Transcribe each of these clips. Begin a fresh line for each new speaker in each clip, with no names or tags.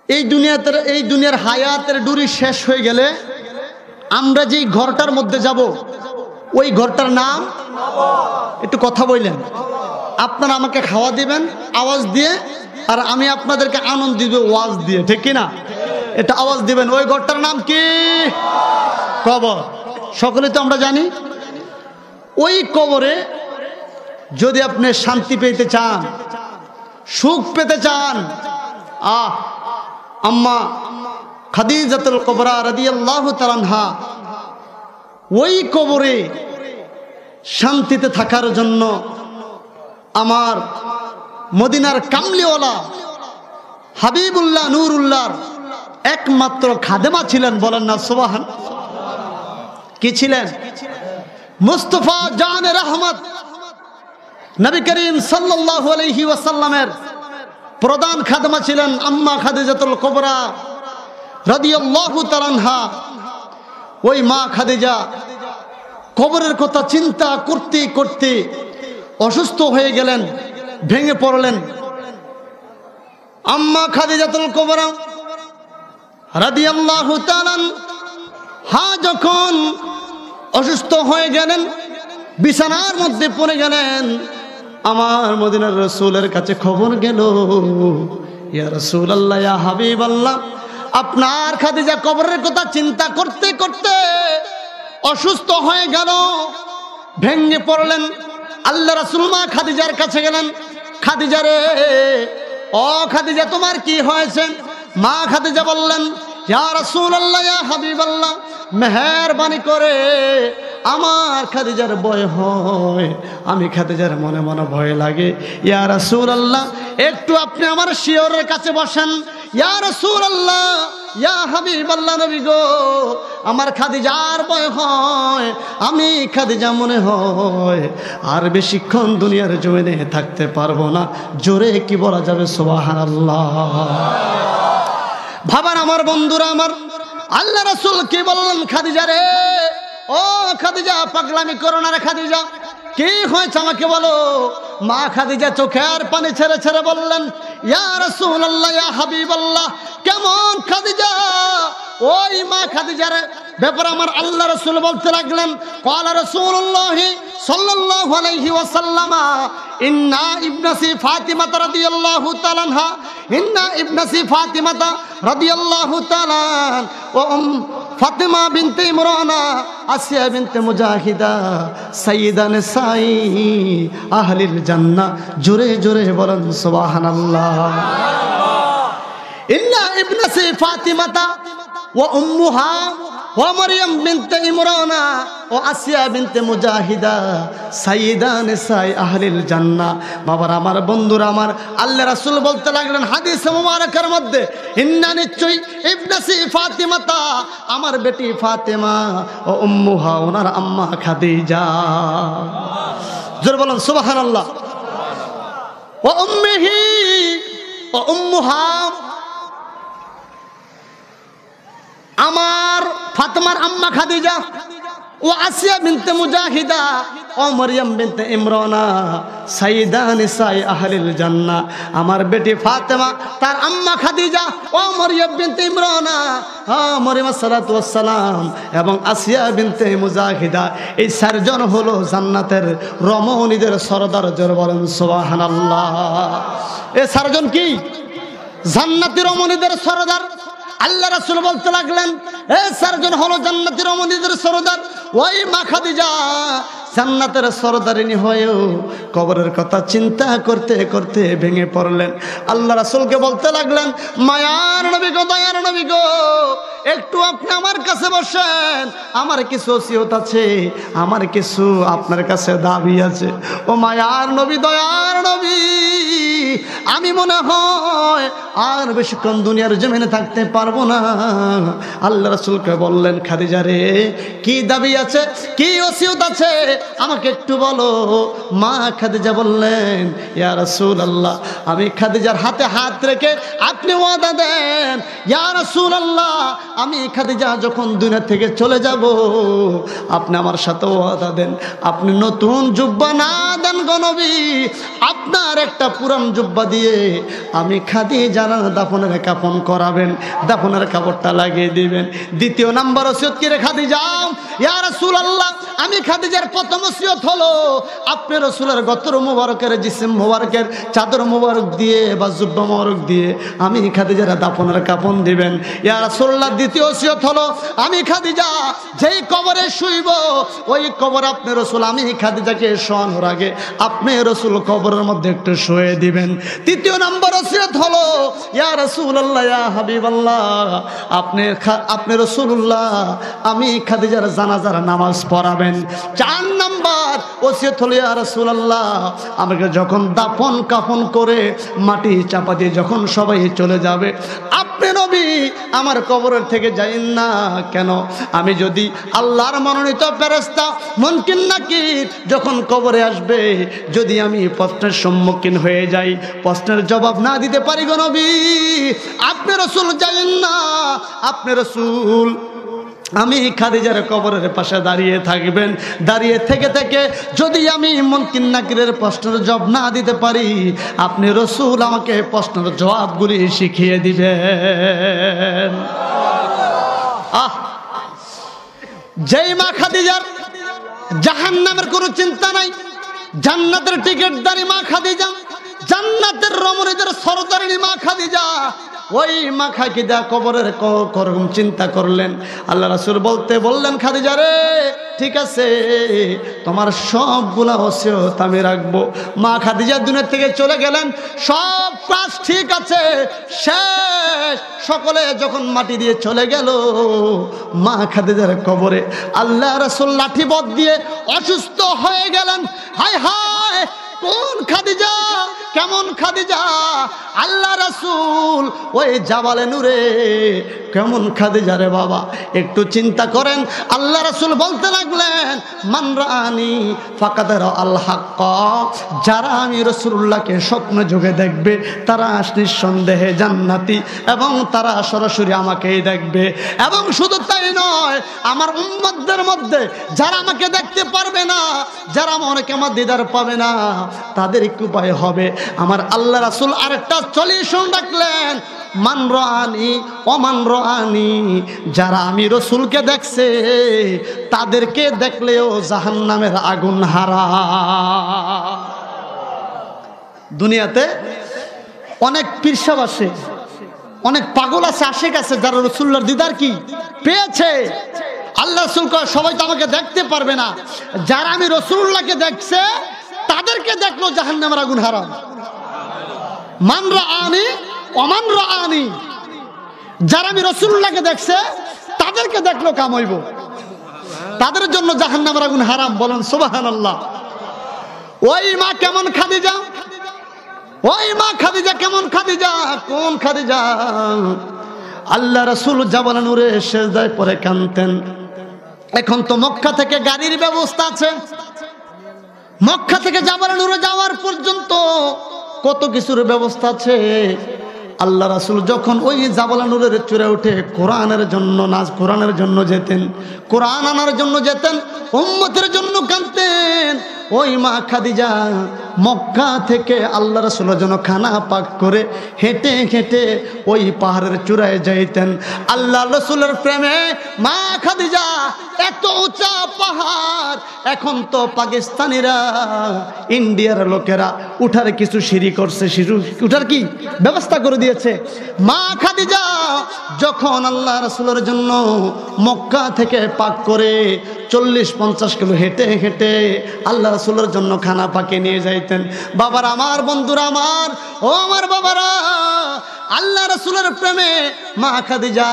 এই দুনিয়ার হায়াতের ডুরি শেষ হয়ে গেলে আমরা যেই ঘরটার মধ্যে যাব ওই ঘরটার নাম একটু কথা বললেন। আপনারা আমাকে খাওয়া দিবেন আওয়াজ দিয়ে, আর আমি আপনাদেরকে আনন্দ দিব ওয়াজ দিয়ে, ঠিক কি না? এটা আওয়াজ দিবেন। ওই ঘরটার নাম কি? কবর। সকলে তো আমরা জানি। ওই কবরে যদি আপনি শান্তি পেতে চান, সুখ পেতে চান, আম্মা খাদিজাতুল কুবরা রাদিয়াল্লাহু তাআলা আনহা ওই কবরে শান্তিতে থাকার জন্য আমার মদিনার কামলিওয়ালা হাবিবুল্লাহ নূরুল্লাহর একমাত্র খাদেমা ছিলেন। বলেন না সুবহান। কি ছিলেন? মুস্তাফা জানে রহমত নবী করিম সাল্লাল্লাহু আলাইহি ওয়াসাল্লামের প্রধান খাদেমা ছিলেন আম্মা খাদিজাতুল কুবরা রাদিয়াল্লাহু তাআলা আনহা। ওই মা খাদিজা কবরের কথা চিন্তা করতে করতে অসুস্থ হয়ে গেলেন, ভেঙে পড়লেন। আম্মা খাদিজাতুল কুবরা রাদিয়াল্লাহু তাআলা আনহা যখন অসুস্থ হয়ে গেলেন, বিছানার মধ্যে পড়ে গেলেন, আমার মদিনার রাসূলের কাছে খবর গেল, ইয়া রাসূলুল্লাহ, ইয়া হাবিবাল্লাহ, আপনার খাদিজা কবরের কথা চিন্তা করতে করতে অসুস্থ হয়ে গেল, ভেঙে পড়লেন। আল্লাহ রাসূল মা খাদিজার কাছে গেলেন, খাদিজা রে, ও খাদিজা তোমার কি হয়েছে? মা খাদিজা বললেন, ইয়া রাসূলুল্লাহ, ইয়া হাবিবাল্লাহ, মেহেরবানি করে আমার খাদিজার ভয় হয়, আমি খাদিজার মনে মনে ভয় লাগে। ইয়া রাসূলুল্লাহ, একটু আপনি আমার শিয়রের কাছে বসেন। ইয়া রাসূলুল্লাহ, ইয়া হাবিবাল্লাহ, নবী গো, আমার খাদিজার ভয় হয়, আমি খাদিজা মনে হয় আর বেশিক্ষণ দুনিয়ার জমিনে থাকতে পারবো না। জোরে কি বলা যাবে? সুবহানাল্লাহ। ভাবার আমার বন্ধুরা আমার, আল্লাহ রাসূল কি বললেন? খাদিজা রে, ও খাদিজা, পাগলামি করো না রে খাদিজা, কি হয়েছে আমাকে বলো। মা খাদিজা চোখের পানি ছেড়ে ছেড়ে বললেন, ইয়া রাসূলুল্লাহ, ইয়া হাবিবাল্লাহ। কেমন খাদিজা? ওই মা খাদিজার ব্যাপারে আমার আল্লাহ রাসূল বলতে লাগলেন, ক্বালা রাসূলুল্লাহ সাল্লাল্লাহু আলাইহি ওয়াসাল্লাম, ইন্না ইবনাসি ফাতিমা রাদিয়াল্লাহু তাআলা আনহা, ইন্না ইবনাসি ফাতিমা রাদিয়াল্লাহু তাআলা ওয়া ফাতিমা বিনতে ইমরানা আসিয়া বিনতে মুজাহিদা সাইয়্যিদা নিসাই আহলিল জান্নাহ। জোরে জোরে বলেন সুবহানাল্লাহ। ইন্না ইবনাসি ফাতিমা ওয়া উম্মুহা ওয়া মারইয়াম বিনতে ইমরানা ও আসিয়া বিনতে মুজাহিদা সাইয়্যিদা নিসাই আহলিল জান্নাহ। বাবার আমার, বন্ধুরা আমার, আল্লাহ রাসূল বলতে লাগলেন হাদিসে মুবারাকার মধ্যে, ইন্না নিশ্চয়ই ইবনাসি ফাতিমা, আমার বেটি ফাতেমা, ও উম্মুহা, ওনার আম্মা খাদিজা। জোরে বলেন সুবহানাল্লাহ। ও উম্মিহি ও উম্মুহা, আমার ফাতেমার আম্মা খাদিজা, ও আসিয়া বিনতে মুজাহিদা, ও মারইয়াম বিনতে ইমরানা সাইয়্যিদা নিসাই আহলিল জান্নাহ। আমার বেটি ফাতেমা, তার আম্মা খাদিজা, ও মারইয়াম বিনতে ইমরানা, মারইয়াম সালাতু ওয়াস সালাম, এবং আসিয়া বিনতে মুজাহিদা, এই চারজন হলো জান্নাতের রমণীদের সরদার। জোরে বলেন সুবহানাল্লাহ। এই চারজন কি? জান্নাতি রমণীদের সরদার। আল্লাহ রাসূল বলতে লাগলেন, এই চারজন হলো জান্নাতি রমণীদের সরদার। ওই মা খাদিজা জান্নাতের সরদারিনী হয়েও কবরের কথা চিন্তা করতে করতে ভেঙে পড়লেন। আল্লাহ রাসূলকে বলতে লাগলেন, মায়ার নবী গো, দয়ার নবী গো, একটু আপনি আমার কাছে বসেন, আমার কিছু ওসিয়ত আছে, আমার কিছু আপনার কাছে দাবি আছে। ও মায়ার নবী, দয়ার নবী, আমি মনে হয় আর বেশিক্ষণ দুনিয়ার জমিনে থাকতে পারবো না। আল্লাহ রাসূলকে বললেন, খাদিজা রে, কি দাবি আছে, কি ওসিয়ত আছে, আমাকে একটু বলো। মা খাদিজা বললেন, ইয়া রাসূলুল্লাহ, আমি খাদিজার হাতে হাত রেখে আপনি ওয়াদা দেন, ইয়া রাসূলুল্লাহ, আমি খাদিজা যখন দুনিয়া থেকে চলে যাব আপনি আমার সাথে ওয়াদা দেন, আপনি নতুন জুব্বা না দেন গো নবী, আপনার একটা পুরান জুব্বা দিয়ে আমি খাদিজার দাফনের কাফন করাবেন, দাফনের কাপড়টা লাগিয়ে দিবেন। দ্বিতীয় নাম্বার ওসিয়ত কি রে খাদিজা? ইয়া রাসূলুল্লাহ, আমি খাদিজার প্রথম ওসিয়ত হলো আপনি রাসূলের গতর মুবারকের জিসিম মুবারকের চাদর মুবারক দিয়ে বা জুব্বা মুবারক দিয়ে আমি খাদিজার দাফনের কাফন দিবেন। ইয়া রাসূলুল্লাহ, দ্বিতীয় ওসিয়ত হলো আমি খাদিজা যেই কবরে শুইব ওই কবর আপনি রাসূল আমি খাদিজাকে শোয়ানোর আগে আপনি রাসূল কবরের মধ্যে একটু শুয়ে দিবেন। তৃতীয় নাম্বার ওসিয়ত হলো ইয়া রাসূলুল্লাহ, ইয়া হাবিবাল্লাহ, আপনি রাসূলুল্লাহ আমি খাদিজার জানাজার নামাজ পড়াবেন। চার নাম্বার ওসিয়ত হলো ইয়া রাসূলুল্লাহ, আমাকে যখন দাফন কাফন করে মাটি চাপা দিয়ে যখন সবাই চলে যাবে আপনি নবী আমার কবরের থেকে যাইন না কেন, আমি যদি আল্লাহর মনোনীত ফেরেশতা মুনকির নাকির যখন কবরে আসবে যদি আমি প্রশ্নের সম্মুখীন হয়ে যাই, প্রশ্নের জবাব না দিতে পারি গো নবী, আপনি রাসূল যাইন না, আপনি রাসূল আমি খাদিজার কবরের পাশে দাঁড়িয়ে থাকবেন। দাঁড়িয়ে থেকে থেকে যদি আমি মুনকির নাকিরের প্রশ্নের জবাব না দিতে পারি আপনি রাসূল আমাকে প্রশ্নের জবাবগুলি শিখিয়ে দিবেন। যেই মা খাদিজার জাহান্নামের কোনো চিন্তা নাই, জান্নাতের টিকিটদারি মা খাদিজা, জান্নাতের রমণীদের সরদারিনী মা খাদিজা, ওই মা খাদিজা কবরের করম চিন্তা করলেন। আল্লাহ রাসূল বললেন, খাদিজা রে ঠিক আছে তোমার সবগুলা ওসিয়ত আমি রাখবো। মা খাদিজা দুনিয়া থেকে চলে গেলেন, সব কাজ ঠিক আছে, শেষ। সকলে যখন মাটি দিয়ে চলে গেল মা খাদিজার কবরে আল্লাহ রাসূল লাঠিবত দিয়ে অসুস্থ হয়ে গেলেন। হায় হায়, কোন খাদিজা, কেমন খাদিজা? আল্লাহ রাসূল ওই জাবালে নূরে কেমন খাদিজা রে বাবা, একটু চিন্তা করেন। আল্লাহ রাসূল বলতে লাগলেন, মান রাআনি ফাকাদ রাআল হক, যারা আমি রাসূলুল্লাহকে স্বপ্ন যোগে দেখবে তারা নিঃসন্দেহে জান্নাতি এবং তারা সরাসরি আমাকেই দেখবে। এবং শুধু তাই নয়, আমার উম্মতদের মধ্যে যারা আমাকে দেখতে পারবে না, যারা অনেকে আমার দিদার পাবে না, তাদের কি উপায় হবে? আমার আল্লাহ রাসূল আরেকটা সলিউশন রাখলেন, মান রাআনি ওমান রাআনি, যারা আমি রাসূলকে দেখছে তাদেরকে দেখলেও জাহান্নামের আগুন হারাম। দুনিয়াতে অনেক পীরসাব আছে, অনেক পাগল আছে, আশিক আছে যারা রাসূলুল্লাহর দিদার কি পেয়েছে। আল্লাহ রাসূল কয় সবাই তো আমাকে দেখতে পারবে না, যারা আমি রাসূলুল্লাহকে দেখছে তাদেরকে দেখলো জাহান্নামের আগুন হারাম। মান রাআনি ওমান রাআনি, যারা আমি রাসূলুল্লাহকে দেখছে তাদেরকে দেখলো কাম হইব, তাদের জন্য জাহান্নামের আগুন হারাম। বলেন সুবহানাল্লাহ। ওই মা কেমন খাদিজা, ওই মা খাদিজা কেমন খাদিজা, কোন খাদিজা? আল্লাহ রাসূল জাবালে নূরে সিজদায় পড়ে কাঁদতেন। এখন তো মক্কা থেকে গাড়ির ব্যবস্থা আছে, মক্কা থেকে জাবালে নূরে যাওয়ার পর্যন্ত কত কিছুর ব্যবস্থা আছে। আল্লাহ রাসূল যখন ওই জাবালে নূরের চূড়ায় উঠে কোরআনের জন্য যেতেন, কোরআন আনার জন্য যেতেন, উম্মতের জন্য কাঁদতেন। ওই মা খাদিজা মক্কা থেকে আল্লাহ রাসূলের জন্য খানা পাক করে হেঁটে হেঁটে ওই পাহাড়ের চূড়ায় যাইতেন। আল্লাহ রাসূলের প্রেমে মা খাদিজা এত উঁচা পাহাড়, এখন তো পাকিস্তানিরা ইন্ডিয়ার লোকেরা উঠার কিছু সিঁড়ি করছে, উঠার কি ব্যবস্থা করে দিয়েছে। মা খাদিজা যখন আল্লাহ রাসূলের জন্য মক্কা থেকে পাক করে 40-50 কিলো হেঁটে হেঁটে আল্লাহ রাসূলের জন্য খানা পাকে নিয়ে যাইতেন। বাবারা আমার, বন্ধুরা আমার, ও আমার বাবারা, আল্লাহ রাসূলের প্রেমে মা খাদিজা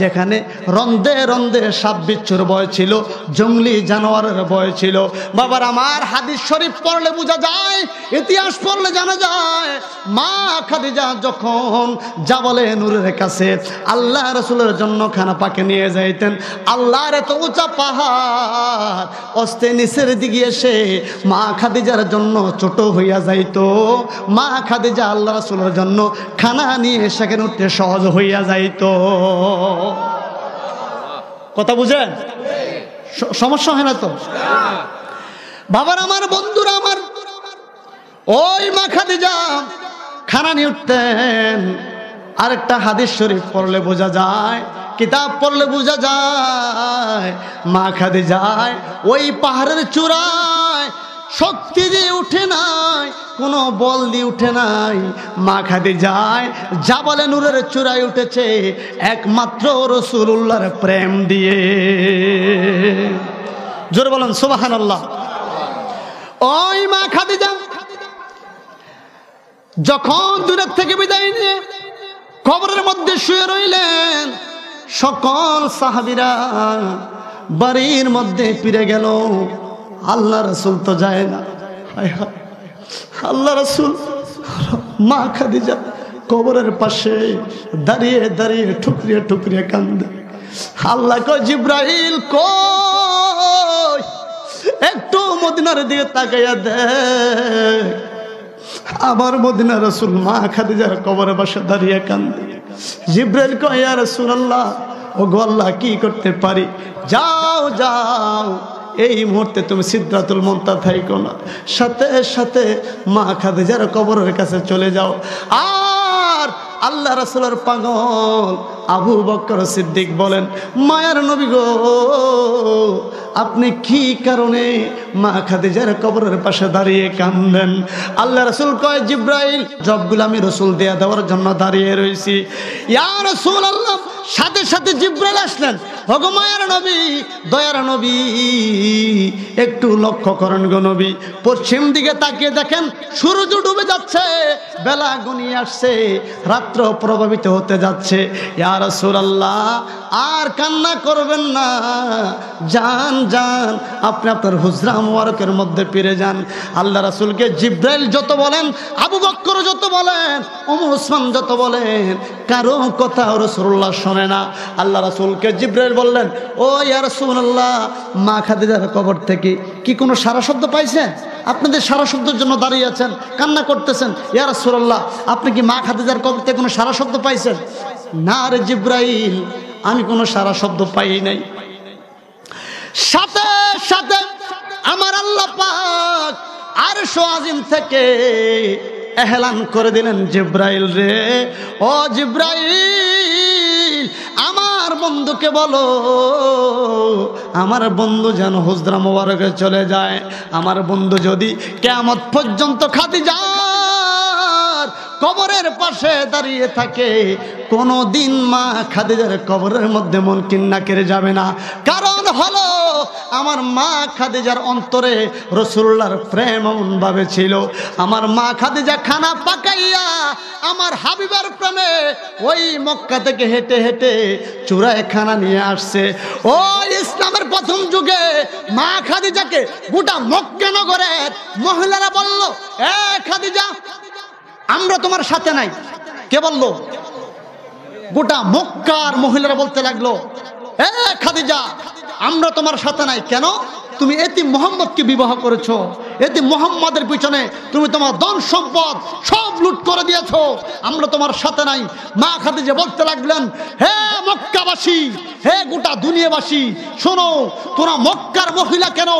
যেখানে রন্দে রন্দে সাপ বিচ্ছুর ভয় ছিল, জঙ্গলি জানোয়ারের ভয় ছিল। বাবার আমার হাদিস শরীফ পড়লে বোঝা যায়, ইতিহাস পড়লে জানা যায়, মা খাদিজা যখন জাবলে নূরের কাছে আল্লাহ রাসূলের জন্য খানা পাকে নিয়ে যাইতেন, আল্লাহর এত উঁচা পাহাড় অস্তে নিচের দিকে এসে মা খাদিজার জন্য ছোট হইয়া যাইতো। মা খাদিজা আল্লাহ রাসূলের জন্য খানা নিয়ে সেখানে উঠতে সহজ হইয়া যাইতো। কথা বুঝেন? সমস্যা হয় না তো? বাবার আমার, বন্ধুরা আমার, ওই মা খাদিজা খানা নিয়ে উঠতেন। আরেকটা হাদিস শরীফ পড়লে বোঝা যায়, কিতাব পড়লে বোঝা যায়, মা খাদিজায় ওই পাহাড়ের চূড়ায় শক্তি দিয়ে উঠে নাই, কোনো বল দিয়ে উঠে নাই। মা খাদিজায় জাবালে নূরের চূড়ায় উঠেছে একমাত্র রাসূলুল্লাহর প্রেম দিয়ে। জোরে বলেন সুবহানাল্লাহ। ওই মা খাদিজা যখন দূরের থেকে বিদায় নিয়ে কবরের মধ্যে শুয়ে রইলেন, সকল সাহাবীরা বাড়ির মধ্যে ফিরে গেল। আল্লাহ রাসূল তো যায় না। হায় হায়, আল্লাহ রাসূল মা খাদিজা কবরের পাশে দাঁড়িয়ে দাঁড়িয়ে ঠুকরিয়ে ঠুকরিয়ে কান্দে। আল্লাহ কয়, জিব্রাইল কই, একটু মদিনার দিকে তাকাইয়া দেখ। আমার মদিনার রাসূল মা খাদিজার কবরের পাশে দাঁড়িয়ে কান্দে। জিব্রাইল কয়, ইয়া রাসূলুল্লাহ, ও গো আল্লাহ, কি করতে পারি? যাও যাও, এই মুহূর্তে তুমি সিদরাতুল মুনতাহা থাইকো না, সাথে সাথে মা খাদিজার কবরের কাছে চলে যাও। আর আল্লাহ রাসূলের পাগল আবু বকর সিদ্দিক বলেন, মায়ার নবী গো, আপনি কি কারণে মা খাদিজার কবরের পাশে দাঁড়িয়ে কান্দেন? আল্লাহ রাসূল কয়, জিব্রাইল, জবগুলো আমি রাসূল দেওয়ার জন্য দাঁড়িয়ে রয়েছি। ইয়া রাসূলুল্লাহ, সাথে সাথে জিব্রাইল আসলেন। ওগো মায়ার নবী, দয়ার নবী, একটু লক্ষ্য করেন গো নবী, পশ্চিম দিকে তাকিয়ে দেখেন সূর্য ডুবে যাচ্ছে, বেলা ঘনিয়ে আসছে, রাত্র প্রভাবিত হতে যাচ্ছে। ইয়া রাসূলুল্লাহ, আর কান্না করবেন না, যান যান, আপনি আপনার হুজরা মুবারকের মধ্যে ফিরে যান। আল্লাহ রাসূলকে জিব্রাইল যত বলেন, আবু বকর যত বলেন, ওমর ওসমান যত বলেন, কারো কথা রাসূলুল্লাহ শোনে না। আল্লাহ রাসূলকে জিব্রাইল বললেন, ও ইয়া রাসূলুল্লাহ, মা খাদিজার কবর থেকে কি কোনো সারা শব্দ পাইছেন? আপনাদের সারা শব্দের জন্য দাঁড়িয়ে আছেন, কান্না করতেছেন। ইয়া রাসূলুল্লাহ, আপনি কি মা খাদিজার কবর থেকে কোনো সারা শব্দ পাইছেন? না রে জিব্রাইল, আমি কোনো সারা শব্দ পাই নাই। সাথে সাথে আমার আল্লাহ পাক আরশ আজিম থেকে এহলান করে দিলেন, জিব্রাইল রে, ও জিব্রাইল, আমার বন্ধুকে বলো, আমার বন্ধু যেন হুজরা মুবারকে চলে যায়। আমার বন্ধু যদি কিয়ামত পর্যন্ত খাদিজার কবরের পাশে দাঁড়িয়ে থাকে, কোনো দিন মা খাদিজার কবরের মধ্যে মুনকির নাকির যাবে না। কারণ হলো, আমার মা খাদিজার অন্তরে রাসূলুল্লাহর প্রেম এমনভাবে ছিল। আমার মা খাদিজা খানা পাকাইয়া আমার হাবিবের প্রেমে ওই মক্কা থেকে হেঁটে হেঁটে চূড়ায় খানা নিয়ে আসছে। ওই ইসলামের প্রথম যুগে মা খাদিজাকে গোটা মক্কা নগরের মহিলারা বলল, এ খাদিজা, আমরা তোমার সাথে নাই। কে বললো? গোটা মক্কার মহিলারা বলতে লাগলো, এ খাদিজা, আমরা তোমার সাথে নাই। কেন? তুমি এতিম মুহাম্মদকে বিবাহ করেছো, এতিম মুহাম্মাদের পিছনে তুমি তোমার ধন সম্পদ সব লুট করে দিয়েছো, আমরা তোমার সাথে নাই। মা খাদিজা বলতে লাগলেন, হে মক্কাবাসী, হে গোটা দুনিয়াবাসী, শোনো, তোরা মক্কার মহিলা কেন,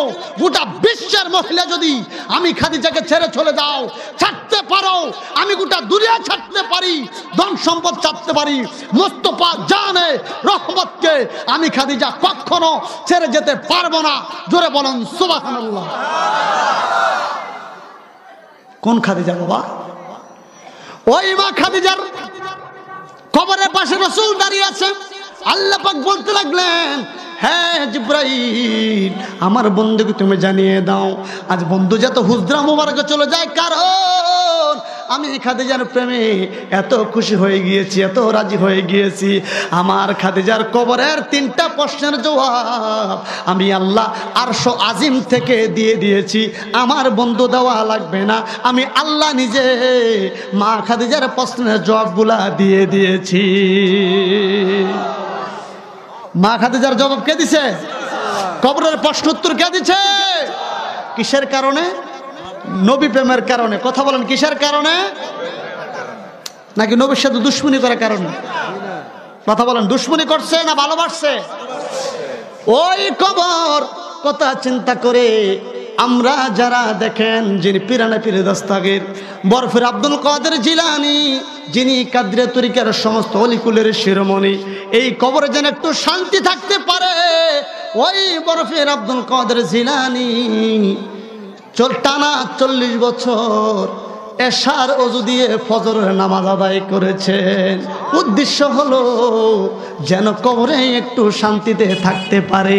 গোটা বিশ্বের মহিলা যদি আমি খাদিজাকে ছেড়ে চলে যাও, ছাড়তে পারো, আমি গোটা দুনিয়া ছাড়তে পারি, ধন সম্পদ ছাড়তে পারি, মুস্তাফা জানে রহমতকে আমি খাদিজা কখনো ছেড়ে যেতে পারবো না। জোরে বলেন সুবহানাল্লাহ। কোন খাদিজা বাবা? ওই মা খাদিজার কবরের পাশে রাসূল দাঁড়িয়ে আছে। আল্লাহ পাক বলতে লাগলেন, হ্যাঁ জিব্রাইল, আমার বন্ধুকে তুমি জানিয়ে দাও, আজ বন্ধু যত হুজরা মুবারকে চলে যায়, কারণ আমি খাদিজার প্রেমে এত খুশি হয়ে গিয়েছি, এত রাজি হয়ে গিয়েছি, আমার খাদিজার কবরের 3টা প্রশ্নের জবাব আমি আল্লাহ আরশ আজিম থেকে দিয়ে দিয়েছি। আমার বন্ধু দেওয়া লাগবে না, আমি আল্লাহ নিজে মা খাদিজার প্রশ্নের জবাবগুলা দিয়ে দিয়েছি। মা খাদিজার জবাব কে দিছে? কবরের প্রশ্ন উত্তর কে দিছে? কিসের কারণে? নবী প্রেমের কারণে। কথা বলেন, কিসের কারণে? নাকি নবীর সাথে দুশ্মনী করার কারণে? কথা বলেন, দুশ্মনী করছে না ভালোবাসছে? ওই কবর কথা চিন্তা করে আমরা যারা দেখেন, যিনি পিরানা পীরে দস্তাগীর বরফির আব্দুল কাদের জিলানী, যিনি কাদরিয়া তরিকার সমস্ত অলিকুলের শিরোমণি, এই কবরে যেন একটু শান্তি থাকতে পারে, ওই বরফির আব্দুল কাদের জিলানী টানা 40 বছর এশার ওযু দিয়ে ফজরের নামাজ আদায় করেছেন। উদ্দেশ্য হলো যেন কবরে একটু শান্তিতে থাকতে পারে।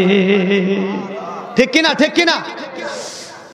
ঠিক কিনা? ঠিক কিনা?